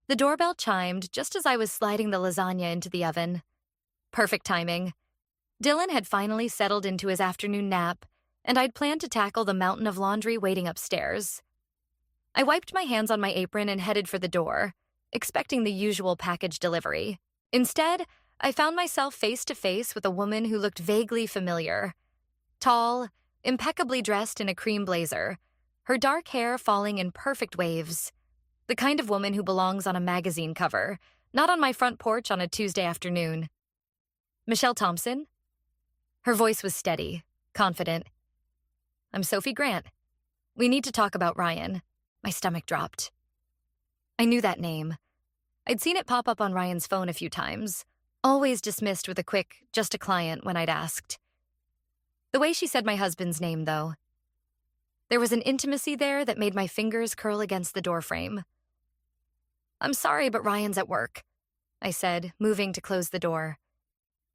The doorbell chimed just as I was sliding the lasagna into the oven. Perfect timing. Dylan had finally settled into his afternoon nap, and I'd planned to tackle the mountain of laundry waiting upstairs. I wiped my hands on my apron and headed for the door, expecting the usual package delivery. Instead, I found myself face to face with a woman who looked vaguely familiar. Tall, impeccably dressed in a cream blazer, her dark hair falling in perfect waves. The kind of woman who belongs on a magazine cover, not on my front porch on a Tuesday afternoon. Michelle Thompson? Her voice was steady, confident. I'm Sophie Grant. We need to talk about Ryan. My stomach dropped. I knew that name. I'd seen it pop up on Ryan's phone a few times, always dismissed with a quick, just a client when I'd asked. The way she said my husband's name, though. There was an intimacy there that made my fingers curl against the doorframe. I'm sorry, but Ryan's at work, I said, moving to close the door.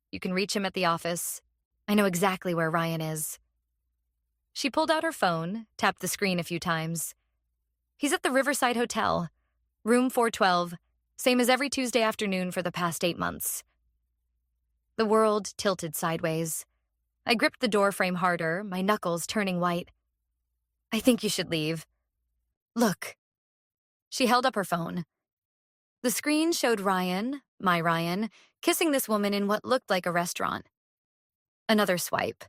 You can reach him at the office. I know exactly where Ryan is. She pulled out her phone, tapped the screen a few times. He's at the Riverside Hotel, room 412, same as every Tuesday afternoon for the past 8 months. The world tilted sideways. I gripped the doorframe harder, my knuckles turning white. I think you should leave. Look. She held up her phone. The screen showed Ryan, my Ryan, kissing this woman in what looked like a restaurant. Another swipe.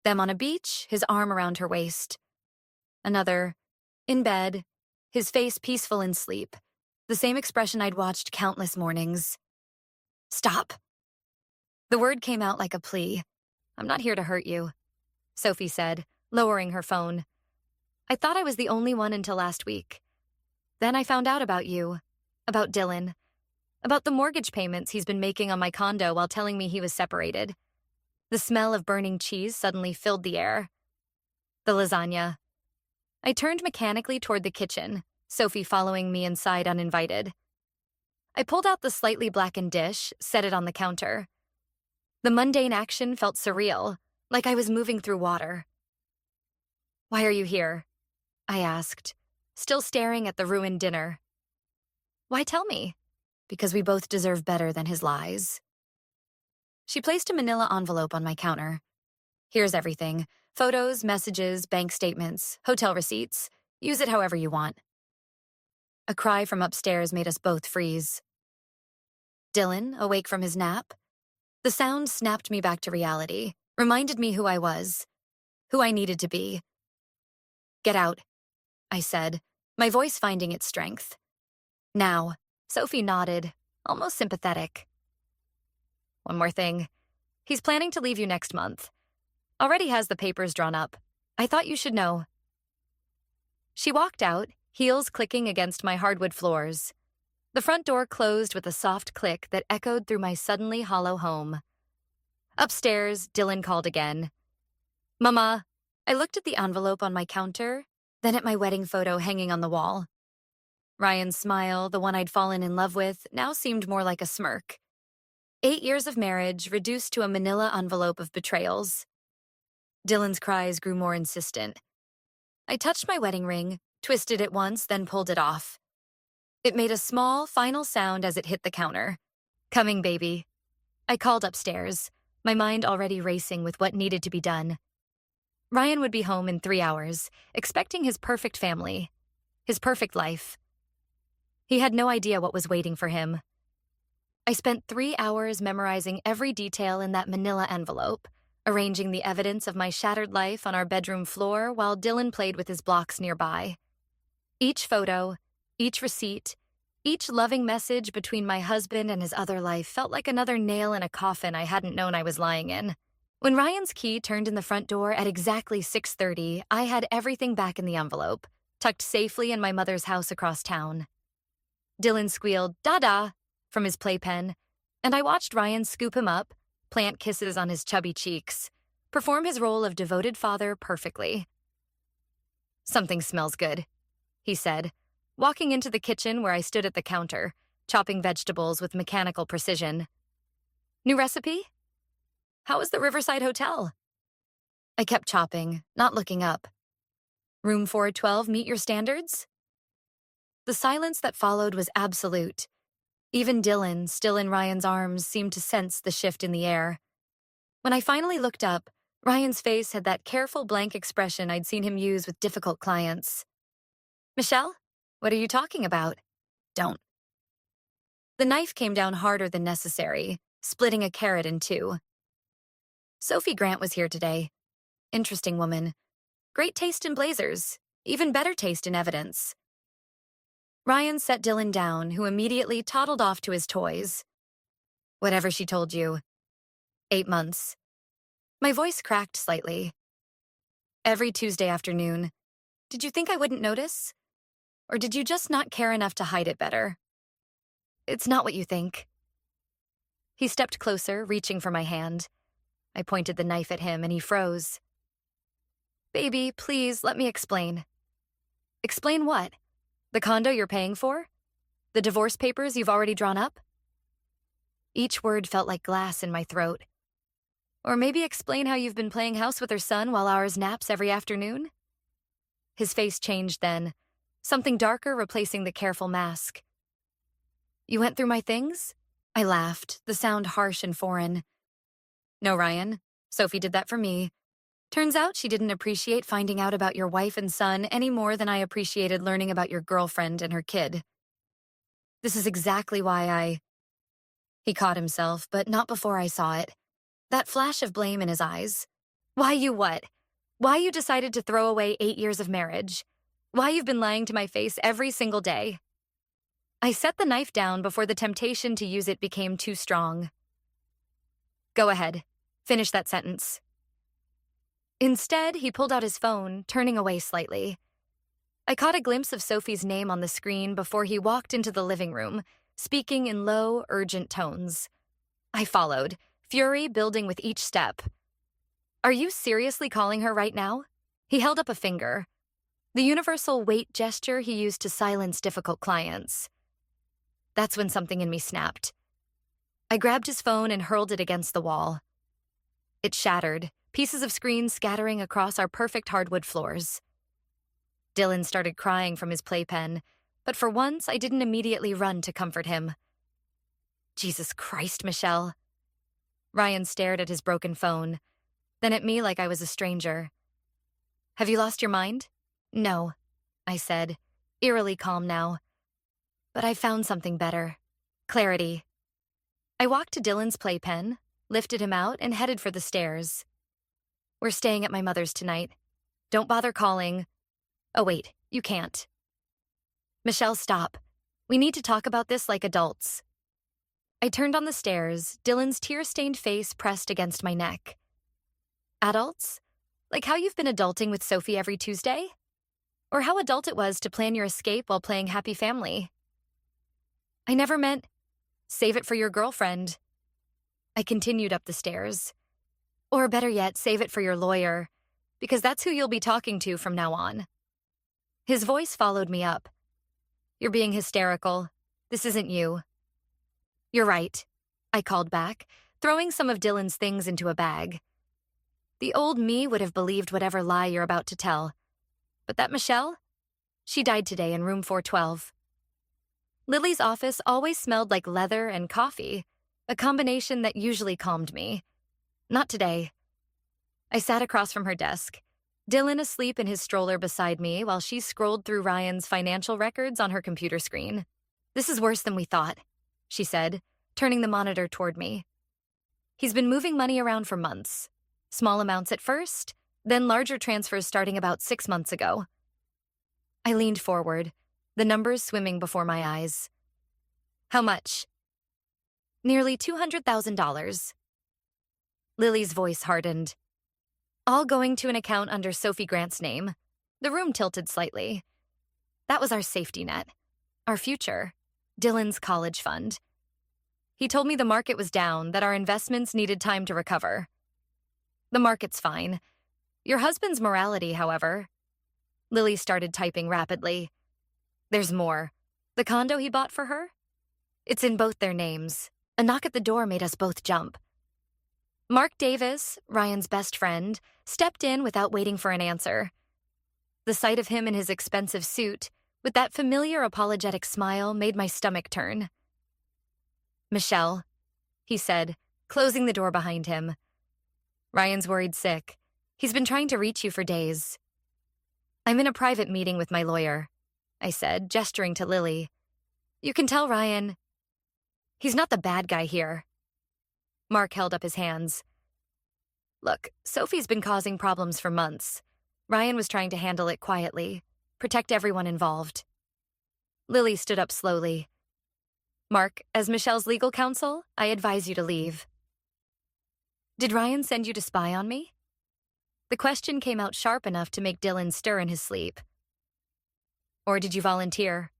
Them on a beach, his arm around her waist. Another, in bed, his face peaceful in sleep, the same expression I'd watched countless mornings. Stop. The word came out like a plea. I'm not here to hurt you, Sophie said, lowering her phone. I thought I was the only one until last week. Then I found out about you, about Dylan, about the mortgage payments he's been making on my condo while telling me he was separated. The smell of burning cheese suddenly filled the air. The lasagna. I turned mechanically toward the kitchen, Sophie following me inside uninvited. I pulled out the slightly blackened dish, set it on the counter. The mundane action felt surreal, like I was moving through water. Why are you here? I asked, still staring at the ruined dinner. Why tell me? Because we both deserve better than his lies. She placed a manila envelope on my counter. Here's everything. Photos, messages, bank statements, hotel receipts. Use it however you want. A cry from upstairs made us both freeze. Dylan, awake from his nap? The sound snapped me back to reality, reminded me who I was, who I needed to be. Get out, I said, my voice finding its strength. Now, Sophie nodded, almost sympathetic. One more thing. He's planning to leave you next month. Already has the papers drawn up. I thought you should know. She walked out, heels clicking against my hardwood floors. The front door closed with a soft click that echoed through my suddenly hollow home. Upstairs, Dylan called again. Mama, I looked at the envelope on my counter, then at my wedding photo hanging on the wall. Ryan's smile, the one I'd fallen in love with, now seemed more like a smirk. 8 years of marriage reduced to a manila envelope of betrayals. Dylan's cries grew more insistent. I touched my wedding ring, twisted it once, then pulled it off. It made a small, final sound as it hit the counter. Coming, baby. I called upstairs, my mind already racing with what needed to be done. Ryan would be home in 3 hours, expecting his perfect family, his perfect life. He had no idea what was waiting for him. I spent 3 hours memorizing every detail in that manila envelope, arranging the evidence of my shattered life on our bedroom floor while Dylan played with his blocks nearby. Each photo, each receipt, each loving message between my husband and his other life felt like another nail in a coffin I hadn't known I was lying in. When Ryan's key turned in the front door at exactly 6:30, I had everything back in the envelope, tucked safely in my mother's house across town. Dylan squealed, "Dada," from his playpen, and I watched Ryan scoop him up, plant kisses on his chubby cheeks, perform his role of devoted father perfectly. Something smells good, he said, walking into the kitchen where I stood at the counter, chopping vegetables with mechanical precision. New recipe? How was the Riverside Hotel? I kept chopping, not looking up. Room 412 meet your standards? The silence that followed was absolute. Even Dylan, still in Ryan's arms, seemed to sense the shift in the air. When I finally looked up, Ryan's face had that careful blank expression I'd seen him use with difficult clients. Michelle, what are you talking about? Don't. The knife came down harder than necessary, splitting a carrot in two. Sophie Grant was here today. Interesting woman. Great taste in blazers. Even better taste in evidence. Ryan set Dylan down, who immediately toddled off to his toys. Whatever she told you. 8 months. My voice cracked slightly. Every Tuesday afternoon. Did you think I wouldn't notice? Or did you just not care enough to hide it better? It's not what you think. He stepped closer, reaching for my hand. I pointed the knife at him and he froze. Baby, please, let me explain. Explain what? The condo you're paying for? The divorce papers you've already drawn up? Each word felt like glass in my throat. Or maybe explain how you've been playing house with her son while ours naps every afternoon? His face changed then, something darker replacing the careful mask. You went through my things? I laughed, the sound harsh and foreign. No, Ryan. Sophie did that for me. Turns out she didn't appreciate finding out about your wife and son any more than I appreciated learning about your girlfriend and her kid. This is exactly why He caught himself, but not before I saw it. That flash of blame in his eyes. Why you what? Why you decided to throw away 8 years of marriage? Why you've been lying to my face every single day? I set the knife down before the temptation to use it became too strong. Go ahead. Finish that sentence. Instead, he pulled out his phone, turning away slightly. I caught a glimpse of Sophie's name on the screen before he walked into the living room, speaking in low, urgent tones. I followed, fury building with each step. Are you seriously calling her right now? He held up a finger. The universal wait gesture he used to silence difficult clients. That's when something in me snapped. I grabbed his phone and hurled it against the wall. It shattered, pieces of screen scattering across our perfect hardwood floors. Dylan started crying from his playpen, but for once I didn't immediately run to comfort him. Jesus Christ, Michelle. Ryan stared at his broken phone, then at me like I was a stranger. Have you lost your mind? No, I said, eerily calm now. But I found something better. Clarity. I walked to Dylan's playpen, lifted him out, and headed for the stairs. We're staying at my mother's tonight. Don't bother calling. Oh, wait, you can't. Michelle, stop. We need to talk about this like adults. I turned on the stairs, Dylan's tear-stained face pressed against my neck. Adults? Like how you've been adulting with Sophie every Tuesday? Or how adult it was to plan your escape while playing Happy Family? I never meant, save it for your girlfriend. I continued up the stairs. Or better yet, save it for your lawyer, because that's who you'll be talking to from now on. His voice followed me up. You're being hysterical. This isn't you. You're right, I called back, throwing some of Dylan's things into a bag. The old me would have believed whatever lie you're about to tell. But that Michelle? She died today in room 412. Lily's office always smelled like leather and coffee, a combination that usually calmed me. Not today. I sat across from her desk, Dylan asleep in his stroller beside me while she scrolled through Ryan's financial records on her computer screen. This is worse than we thought, she said, turning the monitor toward me. He's been moving money around for months. Small amounts at first, then larger transfers starting about 6 months ago. I leaned forward, the numbers swimming before my eyes. How much? Nearly $200,000. Lily's voice hardened. All going to an account under Sophie Grant's name. The room tilted slightly. That was our safety net. Our future. Dylan's college fund. He told me the market was down, that our investments needed time to recover. The market's fine. Your husband's morality, however. Lily started typing rapidly. There's more. The condo he bought for her? It's in both their names. A knock at the door made us both jump. Mark Davis, Ryan's best friend, stepped in without waiting for an answer. The sight of him in his expensive suit, with that familiar apologetic smile made my stomach turn. "Michelle," he said, closing the door behind him. "Ryan's worried sick. He's been trying to reach you for days." "I'm in a private meeting with my lawyer," I said, gesturing to Lily. "You can tell Ryan he's not the bad guy here." Mark held up his hands. "Look, Sophie's been causing problems for months. Ryan was trying to handle it quietly, protect everyone involved." Lily stood up slowly. "Mark, as Michelle's legal counsel, I advise you to leave." "Did Ryan send you to spy on me?" The question came out sharp enough to make Dylan stir in his sleep. "Or did you volunteer?"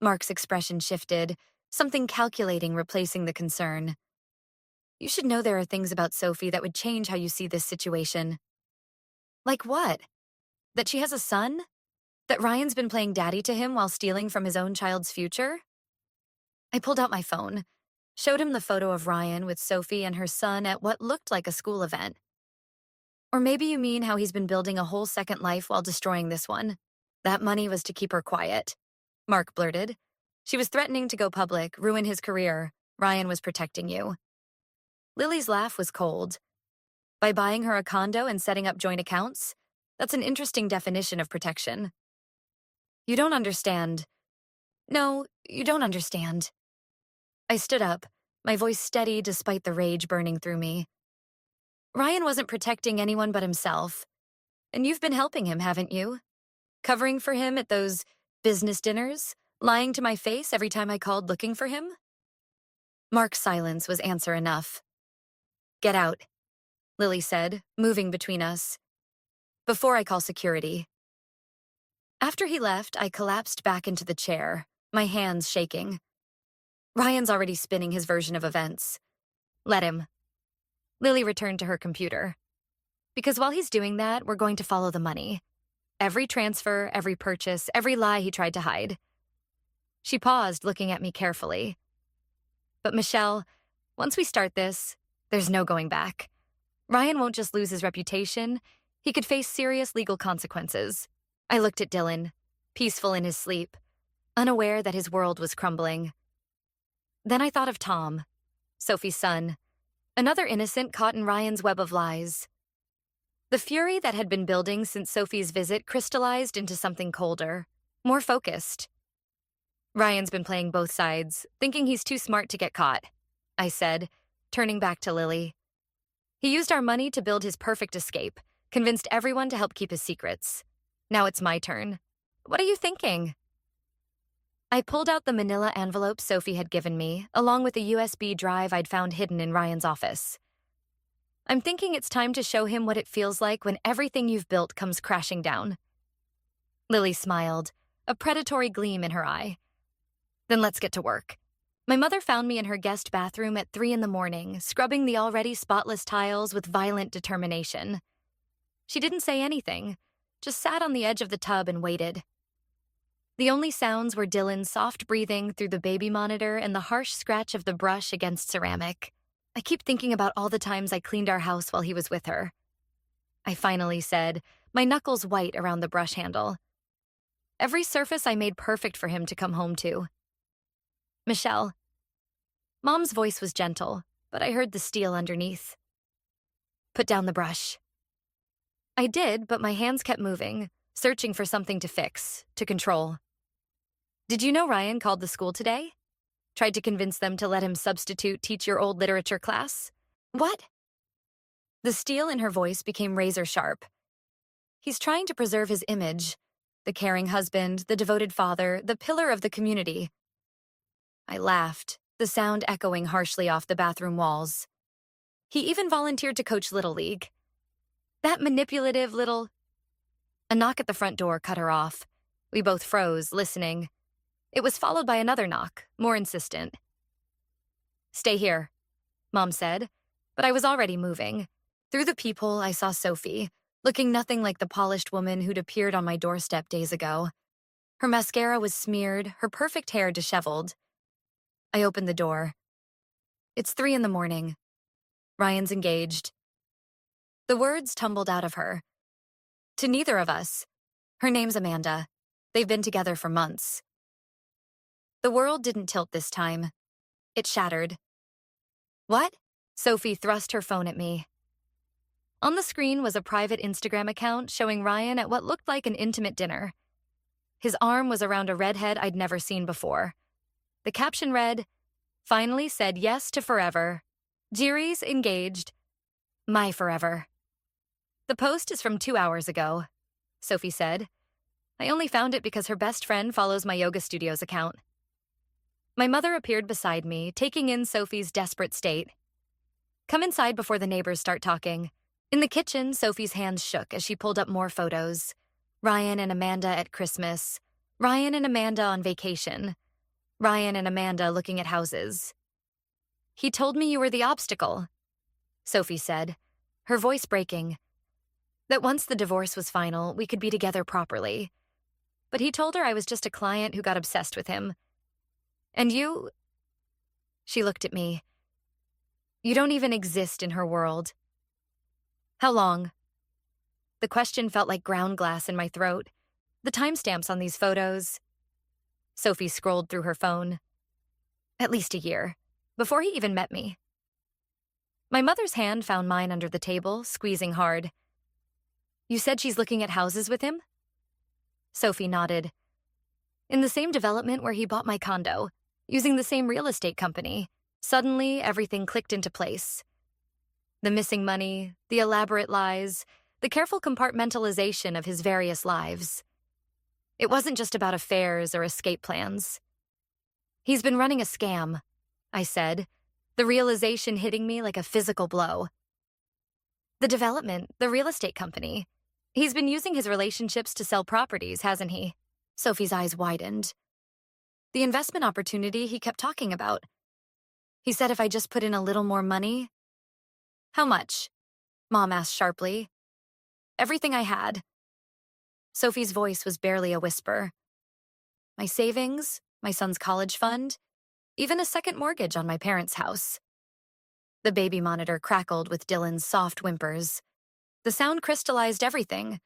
Mark's expression shifted, something calculating replacing the concern. "You should know there are things about Sophie that would change how you see this situation." "Like what? That she has a son? That Ryan's been playing daddy to him while stealing from his own child's future?" I pulled out my phone, showed him the photo of Ryan with Sophie and her son at what looked like a school event. "Or maybe you mean how he's been building a whole second life while destroying this one. That money was to keep her quiet," Mark blurted. "She was threatening to go public, ruin his career. Ryan was protecting you." Lily's laugh was cold. "By buying her a condo and setting up joint accounts? That's an interesting definition of protection." "You don't understand." "No, you don't understand." I stood up, my voice steady despite the rage burning through me. "Ryan wasn't protecting anyone but himself. And you've been helping him, haven't you? Covering for him at those business dinners, lying to my face every time I called looking for him?" Mark's silence was answer enough. "Get out," Lily said, moving between us. "Before I call security." After he left, I collapsed back into the chair, my hands shaking. Ryan's already spinning his version of events. Let him. Lily returned to her computer. "Because while he's doing that, we're going to follow the money. Every transfer, every purchase, every lie he tried to hide." She paused, looking at me carefully. "But Michelle, once we start this, there's no going back. Ryan won't just lose his reputation. He could face serious legal consequences." I looked at Dylan, peaceful in his sleep, unaware that his world was crumbling. Then I thought of Tom, Sophie's son, another innocent caught in Ryan's web of lies. The fury that had been building since Sophie's visit crystallized into something colder, more focused. "Ryan's been playing both sides, thinking he's too smart to get caught," I said, turning back to Lily. "He used our money to build his perfect escape, convinced everyone to help keep his secrets. Now it's my turn. What are you thinking?" I pulled out the manila envelope Sophie had given me, along with a USB drive I'd found hidden in Ryan's office. "I'm thinking it's time to show him what it feels like when everything you've built comes crashing down." Lily smiled, a predatory gleam in her eye. "Then let's get to work." My mother found me in her guest bathroom at 3 a.m, scrubbing the already spotless tiles with violent determination. She didn't say anything, just sat on the edge of the tub and waited. The only sounds were Dylan's soft breathing through the baby monitor and the harsh scratch of the brush against ceramic. I keep thinking about all the times I cleaned our house while he was with her. I finally said, my knuckles white around the brush handle. Every surface I made perfect for him to come home to. "Michelle." Mom's voice was gentle, but I heard the steel underneath. "Put down the brush." I did, but my hands kept moving, searching for something to fix, to control. "Did you know Ryan called the school today? Tried to convince them to let him substitute teach your old literature class?" "What?" The steel in her voice became razor sharp. "He's trying to preserve his image, the caring husband, the devoted father, the pillar of the community." I laughed, the sound echoing harshly off the bathroom walls. "He even volunteered to coach Little League. That manipulative little—" A knock at the front door cut her off. We both froze, listening. It was followed by another knock, more insistent. "Stay here," Mom said, but I was already moving. Through the peephole, I saw Sophie, looking nothing like the polished woman who'd appeared on my doorstep days ago. Her mascara was smeared, her perfect hair disheveled. I opened the door. "It's 3 a.m. Ryan's engaged." The words tumbled out of her. "To neither of us. Her name's Amanda. They've been together for months. The world didn't tilt this time. It shattered. What? Sophie thrust her phone at me. On the screen was a private Instagram account showing Ryan at what looked like an intimate dinner. His arm was around a redhead I'd never seen before. The caption read, "Finally said yes to forever. Jiri's engaged. My forever." The post is from 2 hours ago, Sophie said. I only found it because her best friend follows my yoga studio's account. My mother appeared beside me, taking in Sophie's desperate state. Come inside before the neighbors start talking. In the kitchen, Sophie's hands shook as she pulled up more photos. Ryan and Amanda at Christmas. Ryan and Amanda on vacation. Ryan and Amanda looking at houses. He told me you were the obstacle, Sophie said, her voice breaking. That once the divorce was final, we could be together properly. But he told her I was just a client who got obsessed with him. And you... She looked at me. You don't even exist in her world. How long? The question felt like ground glass in my throat. The timestamps on these photos. Sophie scrolled through her phone. At least a year, before he even met me. My mother's hand found mine under the table, squeezing hard. You said she's looking at houses with him? Sophie nodded. In the same development where he bought my condo, using the same real estate company. Suddenly, everything clicked into place. The missing money, the elaborate lies, the careful compartmentalization of his various lives. It wasn't just about affairs or escape plans. He's been running a scam, I said, the realization hitting me like a physical blow. The development, the real estate company. He's been using his relationships to sell properties, hasn't he? Sophie's eyes widened. The investment opportunity he kept talking about. He said if I just put in a little more money. How much? Mom asked sharply. Everything I had. Sophie's voice was barely a whisper. My savings, my son's college fund, even a second mortgage on my parents' house. The baby monitor crackled with Dylan's soft whimpers. The sound crystallized everything.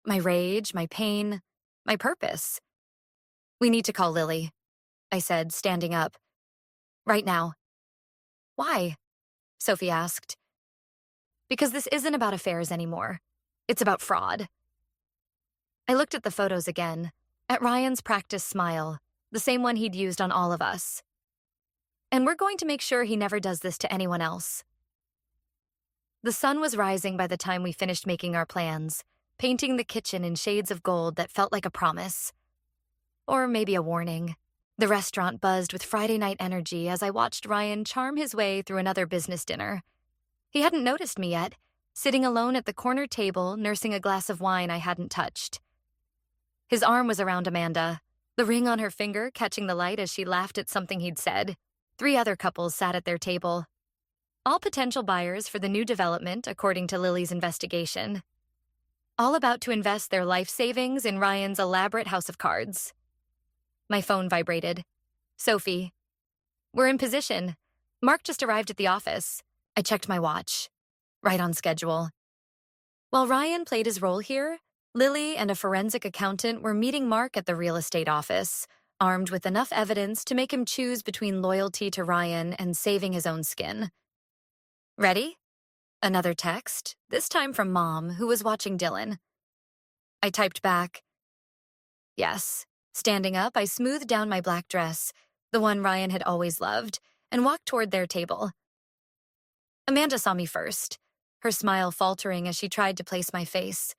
My rage, my pain, my purpose. We need to call Lily, I said, standing up. Right now. Why? Sophie asked. Because this isn't about affairs anymore. It's about fraud. I looked at the photos again, at Ryan's practice smile, the same one he'd used on all of us. And we're going to make sure he never does this to anyone else. The sun was rising by the time we finished making our plans, painting the kitchen in shades of gold that felt like a promise. Or maybe a warning. The restaurant buzzed with Friday night energy as I watched Ryan charm his way through another business dinner. He hadn't noticed me yet, sitting alone at the corner table, nursing a glass of wine I hadn't touched. His arm was around Amanda, the ring on her finger catching the light as she laughed at something he'd said. 3 other couples sat at their table. All potential buyers for the new development, according to Lily's investigation. All about to invest their life savings in Ryan's elaborate house of cards. My phone vibrated. Sophie. We're in position. Mark just arrived at the office. I checked my watch. Right on schedule. While Ryan played his role here, Lily and a forensic accountant were meeting Mark at the real estate office, armed with enough evidence to make him choose between loyalty to Ryan and saving his own skin. Ready? Another text, this time from Mom, who was watching Dylan. I typed back, yes. Standing up, I smoothed down my black dress, the one Ryan had always loved, and walked toward their table. Amanda saw me first, her smile faltering as she tried to place my face.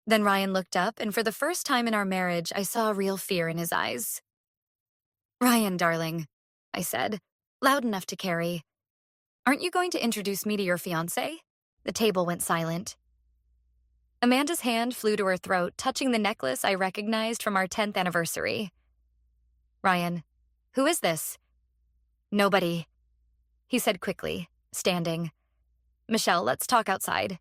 Then Ryan looked up, and for the first time in our marriage, I saw real fear in his eyes. Ryan, darling, I said, loud enough to carry. Aren't you going to introduce me to your fiancé? The table went silent. Amanda's hand flew to her throat, touching the necklace I recognized from our 10th anniversary. Ryan, who is this? Nobody, he said quickly, standing. Michelle, let's talk outside.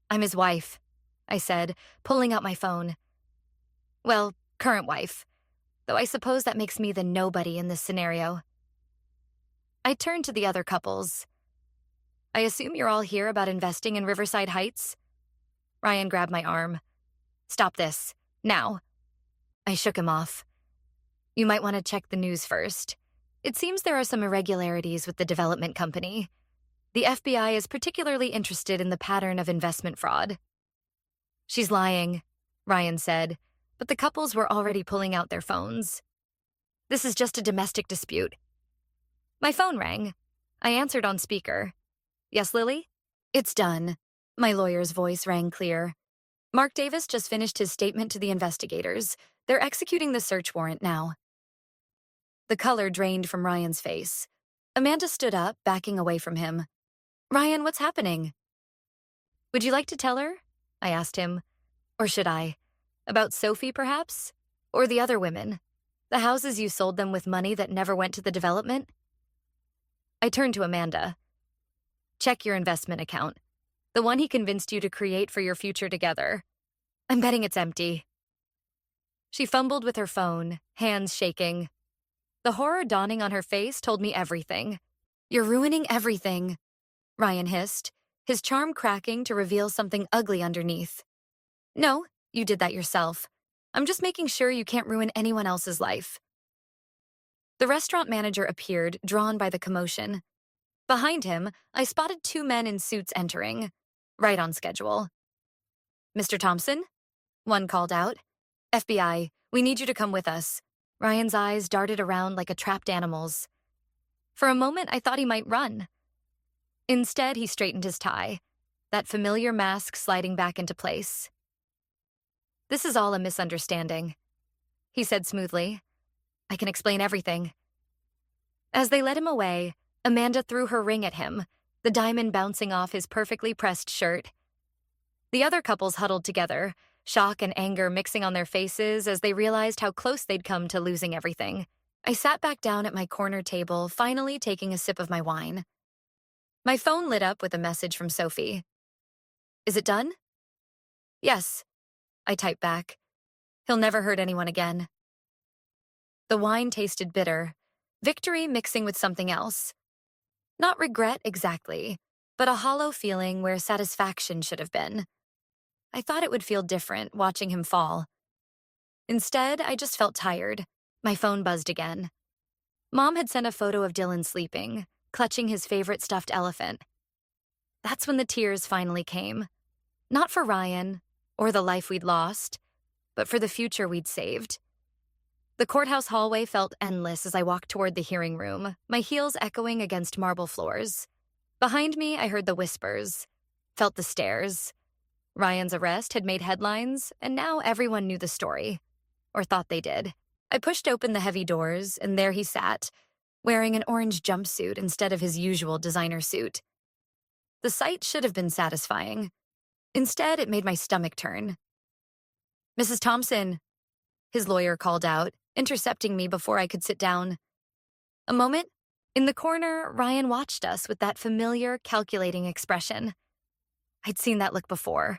I'm his wife, I said, pulling out my phone. Well, current wife, though I suppose that makes me the nobody in this scenario. I turned to the other couples. I assume you're all here about investing in Riverside Heights? Ryan grabbed my arm. Stop this, now. I shook him off. You might want to check the news first. It seems there are some irregularities with the development company. The FBI is particularly interested in the pattern of investment fraud. She's lying, Ryan said, but the couples were already pulling out their phones. This is just a domestic dispute. My phone rang. I answered on speaker. Yes, Lily? It's done. My lawyer's voice rang clear. Mark Davis just finished his statement to the investigators. They're executing the search warrant now. The color drained from Ryan's face. Amanda stood up, backing away from him. Ryan, what's happening? Would you like to tell her? I asked him. Or should I? About Sophie, perhaps? Or the other women? The houses you sold them with money that never went to the development? I turned to Amanda. Check your investment account. The one he convinced you to create for your future together. I'm betting it's empty. She fumbled with her phone, hands shaking. The horror dawning on her face told me everything. You're ruining everything, Ryan hissed, his charm cracking to reveal something ugly underneath. No, you did that yourself. I'm just making sure you can't ruin anyone else's life. The restaurant manager appeared, drawn by the commotion. Behind him, I spotted 2 men in suits entering, right on schedule. Mr. Thompson? One called out. FBI, we need you to come with us. Ryan's eyes darted around like a trapped animal's. For a moment, I thought he might run. Instead, he straightened his tie, that familiar mask sliding back into place. This is all a misunderstanding, he said smoothly. I can explain everything. As they led him away, Amanda threw her ring at him, the diamond bouncing off his perfectly pressed shirt. The other couples huddled together, shock and anger mixing on their faces as they realized how close they'd come to losing everything. I sat back down at my corner table, finally taking a sip of my wine. My phone lit up with a message from Sophie. Is it done? Yes, I typed back. He'll never hurt anyone again. The wine tasted bitter, victory mixing with something else. Not regret exactly, but a hollow feeling where satisfaction should have been. I thought it would feel different watching him fall. Instead, I just felt tired. My phone buzzed again. Mom had sent a photo of Dylan sleeping, clutching his favorite stuffed elephant. That's when the tears finally came. Not for Ryan, or the life we'd lost, but for the future we'd saved. The courthouse hallway felt endless as I walked toward the hearing room, my heels echoing against marble floors. Behind me, I heard the whispers, felt the stares. Ryan's arrest had made headlines, and now everyone knew the story, or thought they did. I pushed open the heavy doors, and there he sat, wearing an orange jumpsuit instead of his usual designer suit. The sight should have been satisfying. Instead, it made my stomach turn. Mrs. Thompson, his lawyer called out, intercepting me before I could sit down. A moment, in the corner, Ryan watched us with that familiar, calculating expression. I'd seen that look before,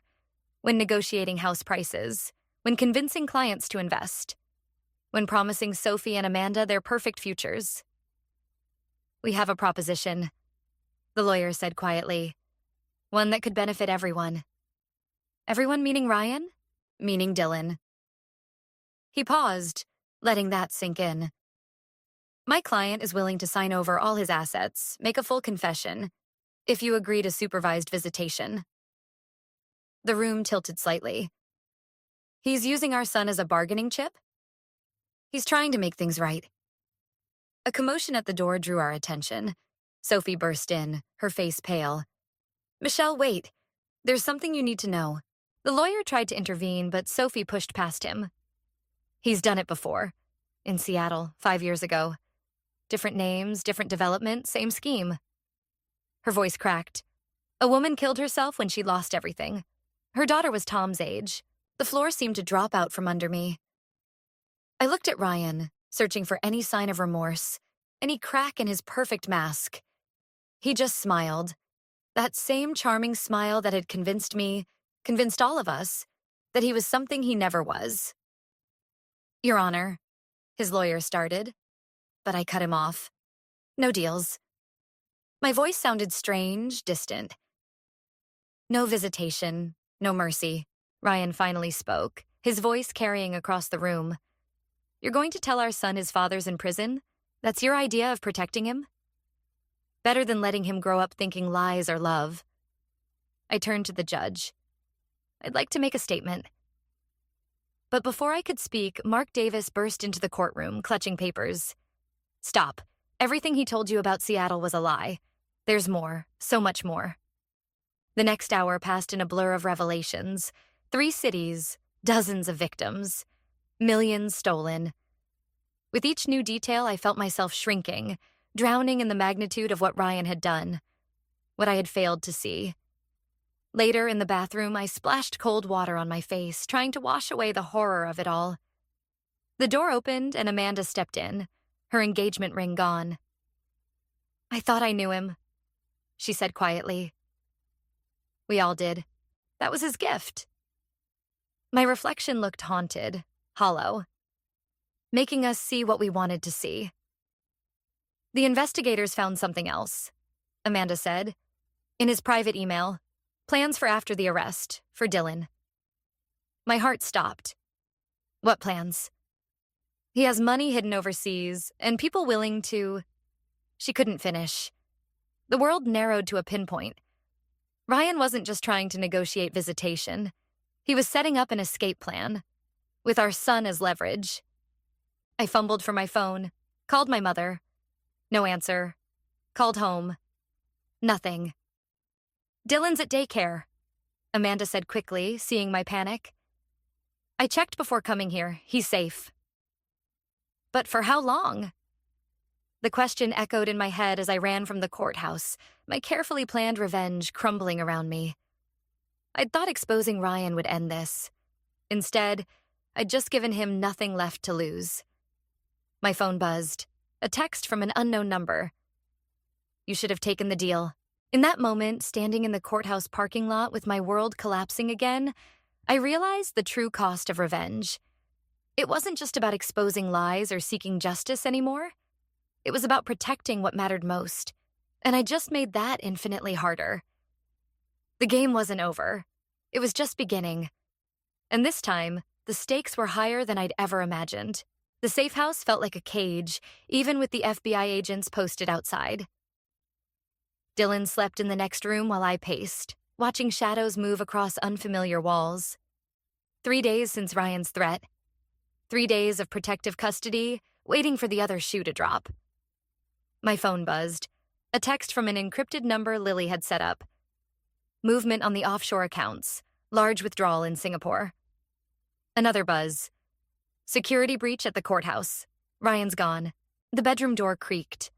when negotiating house prices, when convincing clients to invest, when promising Sophie and Amanda their perfect futures. We have a proposition, the lawyer said quietly, one that could benefit everyone. Everyone meaning Ryan, meaning Dylan. He paused, letting that sink in. My client is willing to sign over all his assets, make a full confession, if you agree to supervised visitation. The room tilted slightly. He's using our son as a bargaining chip? He's trying to make things right. A commotion at the door drew our attention. Sophie burst in, her face pale. Michelle, wait. There's something you need to know. The lawyer tried to intervene, but Sophie pushed past him. He's done it before. In Seattle, 5 years ago. Different names, different development, same scheme. Her voice cracked. A woman killed herself when she lost everything. Her daughter was Tom's age. The floor seemed to drop out from under me. I looked at Ryan, searching for any sign of remorse, any crack in his perfect mask. He just smiled. That same charming smile that had convinced me, convinced all of us, that he was something he never was. Your Honor, his lawyer started, but I cut him off. No deals. My voice sounded strange, distant. No visitation, no mercy, Ryan finally spoke, his voice carrying across the room. You're going to tell our son his father's in prison? That's your idea of protecting him? Better than letting him grow up thinking lies are love. I turned to the judge. I'd like to make a statement. But before I could speak, Mark Davis burst into the courtroom, clutching papers. Stop. Everything he told you about Seattle was a lie. There's more, so much more. The next hour passed in a blur of revelations. 3 cities, dozens of victims, millions stolen. With each new detail, I felt myself shrinking, drowning in the magnitude of what Ryan had done, what I had failed to see. Later, in the bathroom, I splashed cold water on my face, trying to wash away the horror of it all. The door opened and Amanda stepped in, her engagement ring gone. I thought I knew him, she said quietly. We all did. That was his gift. My reflection looked haunted, hollow, making us see what we wanted to see. The investigators found something else, Amanda said. In his private email, plans for after the arrest, for Dylan. My heart stopped. What plans? He has money hidden overseas, and people willing to... She couldn't finish. The world narrowed to a pinpoint. Ryan wasn't just trying to negotiate visitation. He was setting up an escape plan, with our son as leverage. I fumbled for my phone, called my mother. No answer. Called home. Nothing. Dylan's at daycare, Amanda said quickly, seeing my panic. I checked before coming here. He's safe. But for how long? The question echoed in my head as I ran from the courthouse, my carefully planned revenge crumbling around me. I'd thought exposing Ryan would end this. Instead, I'd just given him nothing left to lose. My phone buzzed. A text from an unknown number. You should have taken the deal. In that moment, standing in the courthouse parking lot with my world collapsing again, I realized the true cost of revenge. It wasn't just about exposing lies or seeking justice anymore. It was about protecting what mattered most, and I just made that infinitely harder. The game wasn't over. It was just beginning. And this time, the stakes were higher than I'd ever imagined. The safe house felt like a cage, even with the FBI agents posted outside. Dylan slept in the next room while I paced, watching shadows move across unfamiliar walls. 3 days since Ryan's threat. 3 days of protective custody, waiting for the other shoe to drop. My phone buzzed. A text from an encrypted number Lily had set up. Movement on the offshore accounts. Large withdrawal in Singapore. Another buzz. Security breach at the courthouse. Ryan's gone. The bedroom door creaked.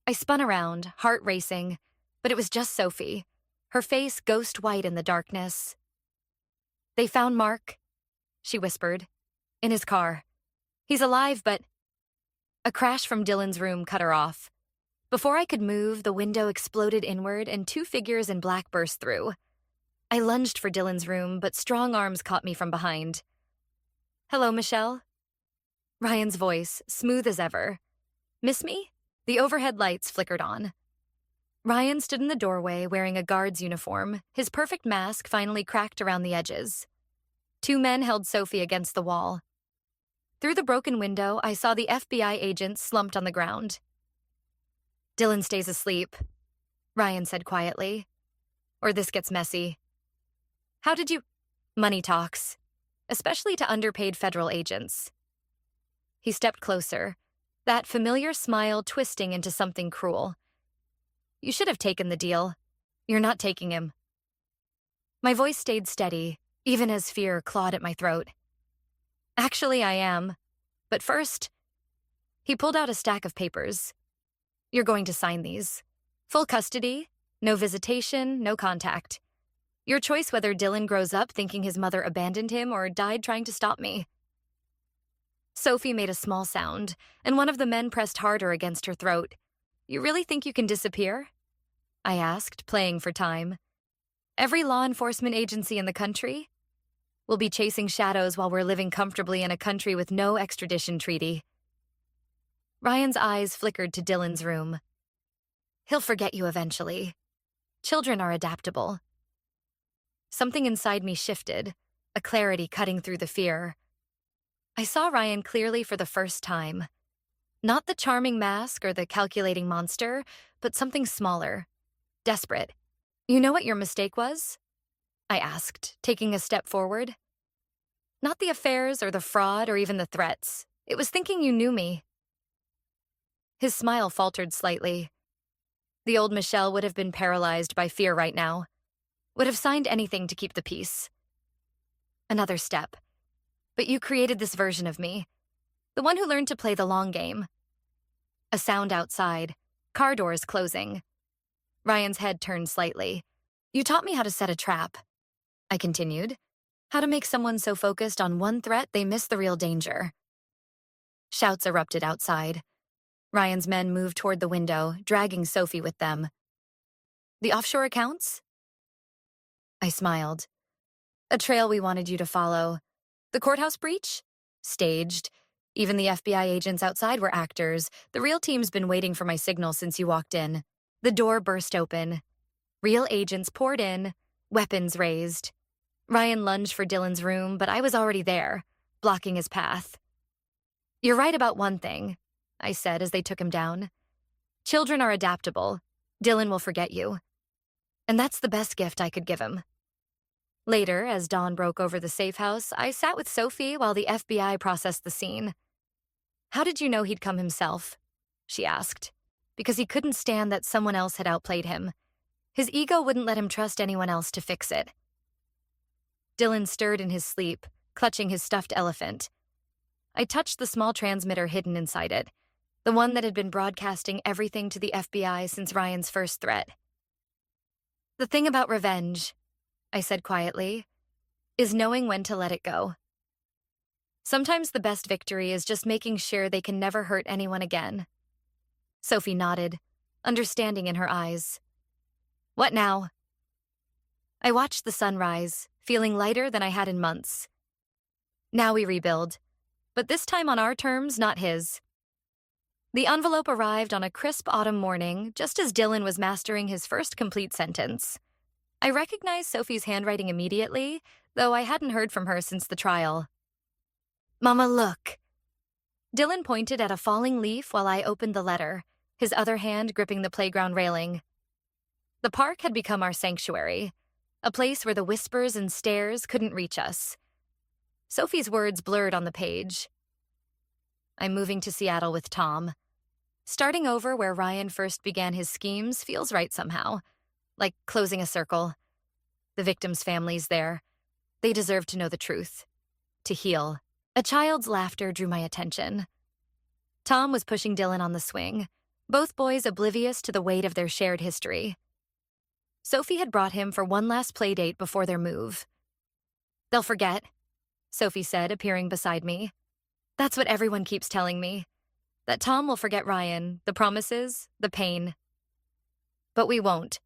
I spun around, heart racing, but it was just Sophie, her face ghost white in the darkness. They found Mark, she whispered, in his car. He's alive, but... A crash from Dylan's room cut her off. Before I could move, the window exploded inward and 2 figures in black burst through. I lunged for Dylan's room, but strong arms caught me from behind. Hello, Michelle? Ryan's voice, smooth as ever. Miss me? The overhead lights flickered on. Ryan stood in the doorway wearing a guard's uniform, his perfect mask finally cracked around the edges. 2 men held Sophie against the wall. Through the broken window, I saw the FBI agents slumped on the ground. Dylan stays asleep, Ryan said quietly. Or this gets messy. How did you... Money talks, especially to underpaid federal agents. He stepped closer, that familiar smile twisting into something cruel. You should have taken the deal. You're not taking him. My voice stayed steady, even as fear clawed at my throat. Actually, I am. But first, he pulled out a stack of papers. You're going to sign these. Full custody, no visitation, no contact. Your choice whether Dylan grows up thinking his mother abandoned him or died trying to stop me. Sophie made a small sound, and one of the men pressed harder against her throat. You really think you can disappear? I asked, playing for time. Every law enforcement agency in the country? We'll be chasing shadows while we're living comfortably in a country with no extradition treaty. Ryan's eyes flickered to Dylan's room. He'll forget you eventually. Children are adaptable. Something inside me shifted, a clarity cutting through the fear. I saw Ryan clearly for the first time. Not the charming mask or the calculating monster, but something smaller, desperate. You know what your mistake was? I asked, taking a step forward. Not the affairs or the fraud or even the threats. It was thinking you knew me. His smile faltered slightly. The old Michelle would have been paralyzed by fear right now. Would have signed anything to keep the peace. Another step. But you created this version of me. The one who learned to play the long game. A sound outside. Car doors closing. Ryan's head turned slightly. You taught me how to set a trap. I continued. How to make someone so focused on one threat they miss the real danger. Shouts erupted outside. Ryan's men moved toward the window, dragging Sophie with them. The offshore accounts? I smiled. A trail we wanted you to follow. The courthouse breach? Staged. Even the FBI agents outside were actors. The real team's been waiting for my signal since you walked in. The door burst open. Real agents poured in, weapons raised. Ryan lunged for Dylan's room, but I was already there, blocking his path. You're right about one thing, I said as they took him down. Children are adaptable. Dylan will forget you. And that's the best gift I could give him. Later, as dawn broke over the safe house, I sat with Sophie while the FBI processed the scene. How did you know he'd come himself? She asked. Because he couldn't stand that someone else had outplayed him. His ego wouldn't let him trust anyone else to fix it. Dylan stirred in his sleep, clutching his stuffed elephant. I touched the small transmitter hidden inside it, the one that had been broadcasting everything to the FBI since Ryan's first threat. The thing about revenge, I said quietly, is knowing when to let it go. Sometimes the best victory is just making sure they can never hurt anyone again. Sophie nodded, understanding in her eyes. What now? I watched the sun rise, feeling lighter than I had in months. Now we rebuild, but this time on our terms, not his. The envelope arrived on a crisp autumn morning, just as Dylan was mastering his first complete sentence. I recognized Sophie's handwriting immediately, though I hadn't heard from her since the trial. Mama, look. Dylan pointed at a falling leaf while I opened the letter, his other hand gripping the playground railing. The park had become our sanctuary, a place where the whispers and stares couldn't reach us. Sophie's words blurred on the page. I'm moving to Seattle with Tom. Starting over where Ryan first began his schemes feels right somehow, like closing a circle. The victims' families there. They deserve to know the truth, to heal. A child's laughter drew my attention. Tom was pushing Dylan on the swing, both boys oblivious to the weight of their shared history. Sophie had brought him for one last play date before their move. They'll forget, Sophie said, appearing beside me. That's what everyone keeps telling me, that Tom will forget Ryan, the promises, the pain. But we won't,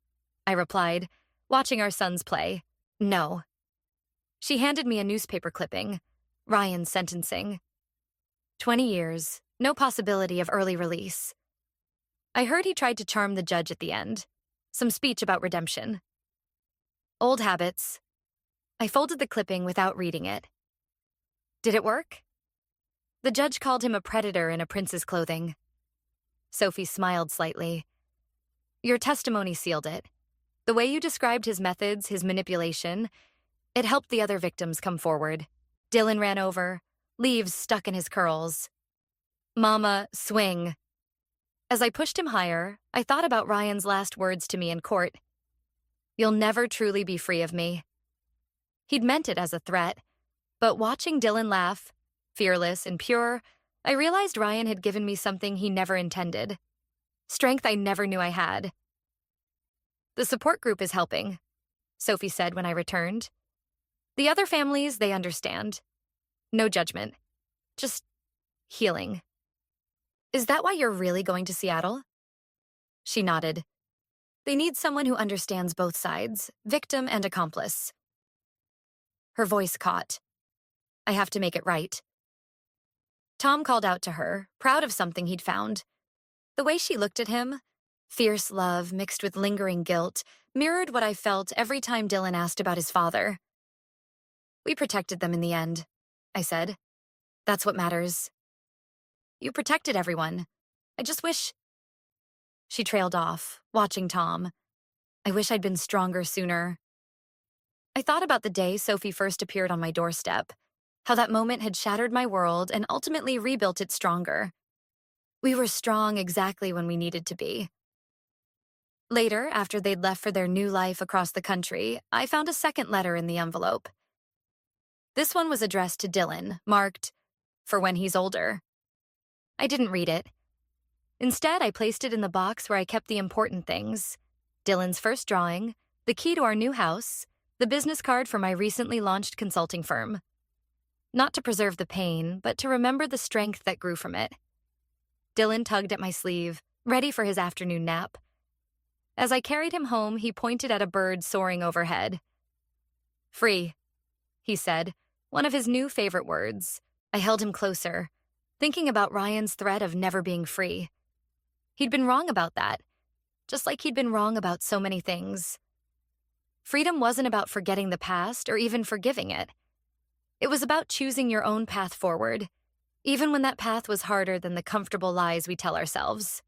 I replied, watching our sons play. No. She handed me a newspaper clipping, Ryan's sentencing. 20 years, no possibility of early release. I heard he tried to charm the judge at the end. Some speech about redemption. Old habits. I folded the clipping without reading it. Did it work? The judge called him a predator in a prince's clothing. Sophie smiled slightly. Your testimony sealed it. The way you described his methods, his manipulation, it helped the other victims come forward. Dylan ran over, leaves stuck in his curls. Mama, swing. As I pushed him higher, I thought about Ryan's last words to me in court. You'll never truly be free of me. He'd meant it as a threat, but watching Dylan laugh, fearless and pure, I realized Ryan had given me something he never intended. Strength I never knew I had. The support group is helping, Sophie said when I returned. The other families, they understand. No judgment. Just healing. Is that why you're really going to Seattle? She nodded. They need someone who understands both sides, victim and accomplice. Her voice caught. I have to make it right. Tom called out to her, proud of something he'd found. The way she looked at him, fierce love mixed with lingering guilt, mirrored what I felt every time Dylan asked about his father. We protected them in the end, I said. That's what matters. You protected everyone. I just wish. She trailed off, watching Tom. I wish I'd been stronger sooner. I thought about the day Sophie first appeared on my doorstep, how that moment had shattered my world and ultimately rebuilt it stronger. We were strong exactly when we needed to be. Later, after they'd left for their new life across the country, I found a second letter in the envelope. This one was addressed to Dylan, marked, "For when he's older." I didn't read it. Instead, I placed it in the box where I kept the important things: Dylan's first drawing, the key to our new house, the business card for my recently launched consulting firm. Not to preserve the pain, but to remember the strength that grew from it. Dylan tugged at my sleeve, ready for his afternoon nap. As I carried him home, he pointed at a bird soaring overhead. "Free," he said, one of his new favorite words. I held him closer, thinking about Ryan's threat of never being free. He'd been wrong about that, just like he'd been wrong about so many things. Freedom wasn't about forgetting the past or even forgiving it. It was about choosing your own path forward, even when that path was harder than the comfortable lies we tell ourselves.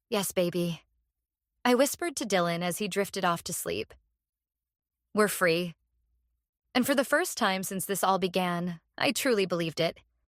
"Yes, baby," I whispered to Dylan as he drifted off to sleep. "We're free." And for the first time since this all began, I truly believed it.